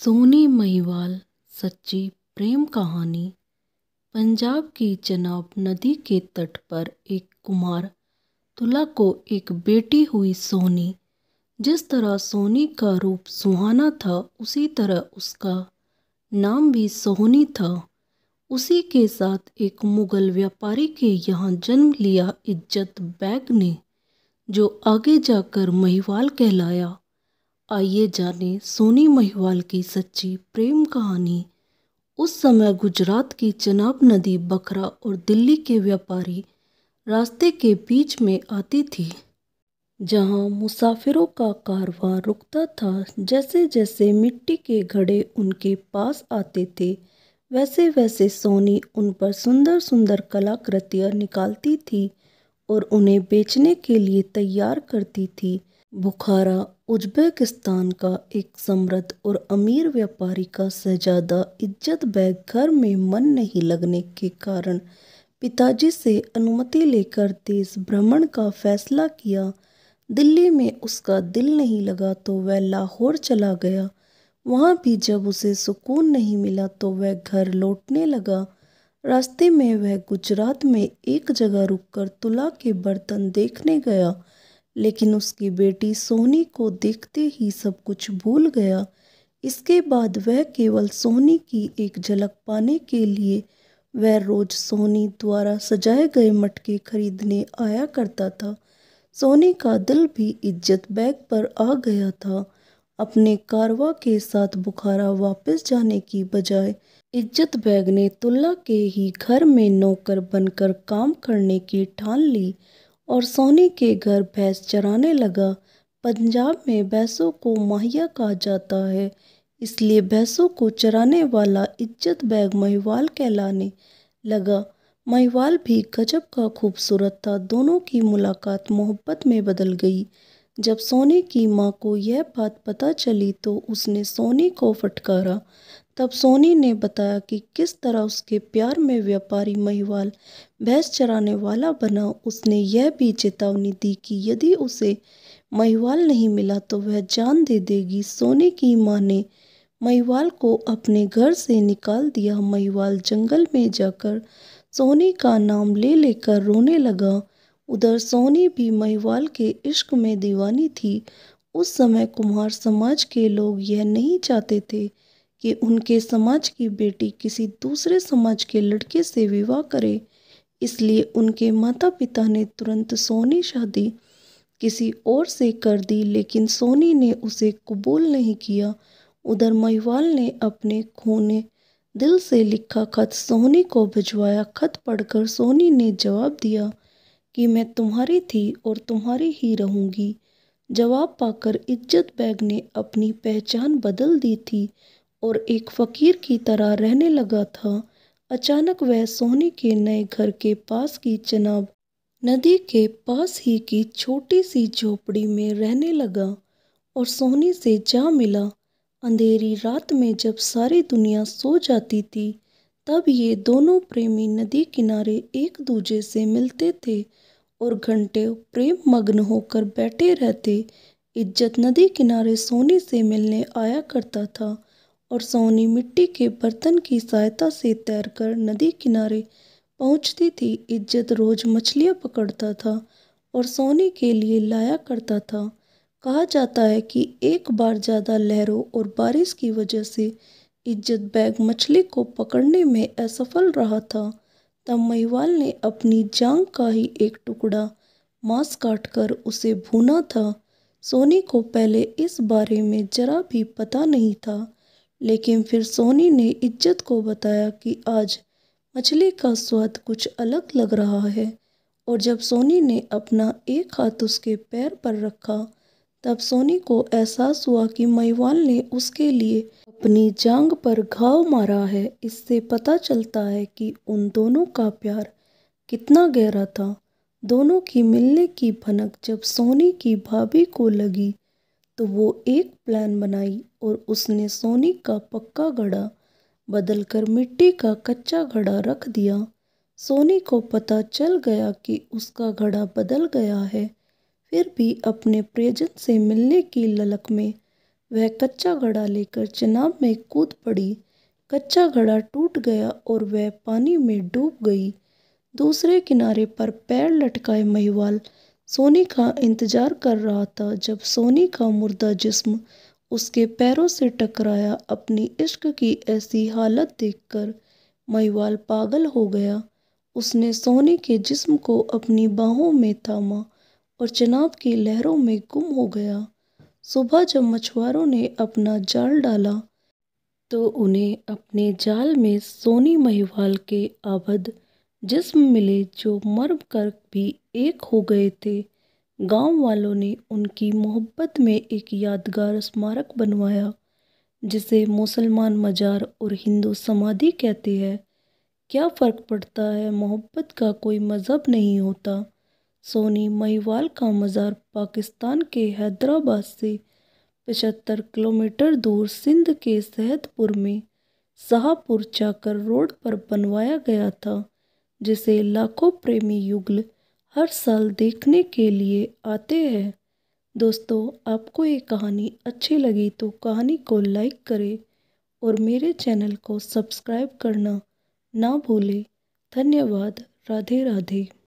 सोनी महिवाल सच्ची प्रेम कहानी। पंजाब की चनाब नदी के तट पर एक कुमार तुला को एक बेटी हुई सोनी। जिस तरह सोनी का रूप सुहाना था उसी तरह उसका नाम भी सोहनी था। उसी के साथ एक मुगल व्यापारी के यहाँ जन्म लिया इज्जत बैग ने, जो आगे जाकर महिवाल कहलाया। आइए जाने सोनी महिवाल की सच्ची प्रेम कहानी। उस समय गुजरात की चनाब नदी बखरा और दिल्ली के व्यापारी रास्ते के बीच में आती थी, जहां मुसाफिरों का कारवां रुकता था। जैसे जैसे मिट्टी के घड़े उनके पास आते थे, वैसे वैसे सोनी उन पर सुंदर सुंदर कलाकृतियां निकालती थी और उन्हें बेचने के लिए तैयार करती थी। बुखारा उज्बेकिस्तान का एक समृद्ध और अमीर व्यापारी का शहजादा इज्जत बैग घर में मन नहीं लगने के कारण पिताजी से अनुमति लेकर देश भ्रमण का फैसला किया। दिल्ली में उसका दिल नहीं लगा तो वह लाहौर चला गया। वहाँ भी जब उसे सुकून नहीं मिला तो वह घर लौटने लगा। रास्ते में वह गुजरात में एक जगह रुककर तुला के बर्तन देखने गया, लेकिन उसकी बेटी सोनी को देखते ही सब कुछ भूल गया। इसके बाद वह केवल सोनी की एक झलक पाने के लिए वह रोज सोनी द्वारा सजाए गए मटके खरीदने आया करता था। सोनी का दिल भी इज्जत बैग पर आ गया था। अपने कारवां के साथ बुखारा वापस जाने की बजाय इज्जत बैग ने तुला के ही घर में नौकर बनकर काम करने की ठान ली और सोनी के घर भैंस चराने लगा। पंजाब में भैंसों को माहिया कहा जाता है, इसलिए भैंसों को चराने वाला इज्जत बैग महिवाल कहलाने लगा। महिवाल भी गजब का खूबसूरत था। दोनों की मुलाकात मोहब्बत में बदल गई। जब सोनी की माँ को यह बात पता चली तो उसने सोनी को फटकारा। तब सोनी ने बताया कि किस तरह उसके प्यार में व्यापारी महिवाल भैंस चराने वाला बना। उसने यह भी चेतावनी दी कि यदि उसे महिवाल नहीं मिला तो वह जान दे देगी। सोनी की माँ ने महिवाल को अपने घर से निकाल दिया। महिवाल जंगल में जाकर सोनी का नाम ले लेकर रोने लगा। उधर सोनी भी महिवाल के इश्क में दीवानी थी। उस समय कुम्हार समाज के लोग यह नहीं चाहते थे कि उनके समाज की बेटी किसी दूसरे समाज के लड़के से विवाह करे, इसलिए उनके माता पिता ने तुरंत सोनी शादी किसी और से कर दी, लेकिन सोनी ने उसे कबूल नहीं किया। उधर महिवाल ने अपने खूने दिल से लिखा खत सोनी को भिजवाया। खत पढ़कर सोनी ने जवाब दिया कि मैं तुम्हारी थी और तुम्हारी ही रहूंगी। जवाब पाकर इज्जत बैग ने अपनी पहचान बदल दी थी और एक फकीर की तरह रहने लगा था। अचानक वह सोनी के नए घर के पास की चनाब नदी के पास ही की छोटी सी झोपड़ी में रहने लगा और सोनी से जा मिला। अंधेरी रात में जब सारी दुनिया सो जाती थी, तब ये दोनों प्रेमी नदी किनारे एक दूजे से मिलते थे और घंटे प्रेम मग्न होकर बैठे रहते। इज्जत नदी किनारे सोनी से मिलने आया करता था और सोनी मिट्टी के बर्तन की सहायता से तैरकर नदी किनारे पहुंचती थी। इज्जत रोज मछलियां पकड़ता था और सोनी के लिए लाया करता था। कहा जाता है कि एक बार ज़्यादा लहरों और बारिश की वजह से इज्जत बैग मछली को पकड़ने में असफल रहा था। तब महिवाल ने अपनी जांघ का ही एक टुकड़ा मांस काटकर उसे भूना था। सोनी को पहले इस बारे में जरा भी पता नहीं था, लेकिन फिर सोनी ने इज्जत को बताया कि आज मछली का स्वाद कुछ अलग लग रहा है। और जब सोनी ने अपना एक हाथ उसके पैर पर रखा, तब सोनी को एहसास हुआ कि महिवाल ने उसके लिए अपनी जांघ पर घाव मारा है। इससे पता चलता है कि उन दोनों का प्यार कितना गहरा था। दोनों की मिलने की भनक जब सोनी की भाभी को लगी तो वो एक प्लान बनाई और उसने सोनी का पक्का घड़ा बदलकर मिट्टी का कच्चा घड़ा रख दिया। सोनी को पता चल गया कि उसका घड़ा बदल गया है, फिर भी अपने प्रियजन से मिलने की ललक में वह कच्चा घड़ा लेकर चिनाब में कूद पड़ी। कच्चा घड़ा टूट गया और वह पानी में डूब गई। दूसरे किनारे पर पैर लटकाए महिवाल सोनी का इंतजार कर रहा था। जब सोनी का मुर्दा जिस्म उसके पैरों से टकराया, अपनी इश्क की ऐसी हालत देखकर महिवाल पागल हो गया। उसने सोनी के जिस्म को अपनी बाहों में थामा और चिनाब की लहरों में गुम हो गया। सुबह जब मछुआरों ने अपना जाल डाला तो उन्हें अपने जाल में सोनी महिवाल के आबद जिस्म मिले, जो मर कर भी एक हो गए थे। गांव वालों ने उनकी मोहब्बत में एक यादगार स्मारक बनवाया, जिसे मुसलमान मजार और हिंदू समाधि कहते हैं। क्या फ़र्क पड़ता है, मोहब्बत का कोई मज़हब नहीं होता। सोनी महिवाल का मज़ार पाकिस्तान के हैदराबाद से 75 किलोमीटर दूर सिंध के सैदपुर में शाहपुर चाकर रोड पर बनवाया गया था, जिसे लाखों प्रेमी युगल हर साल देखने के लिए आते हैं। दोस्तों, आपको ये कहानी अच्छी लगी तो कहानी को लाइक करें और मेरे चैनल को सब्सक्राइब करना ना भूलें। धन्यवाद। राधे राधे।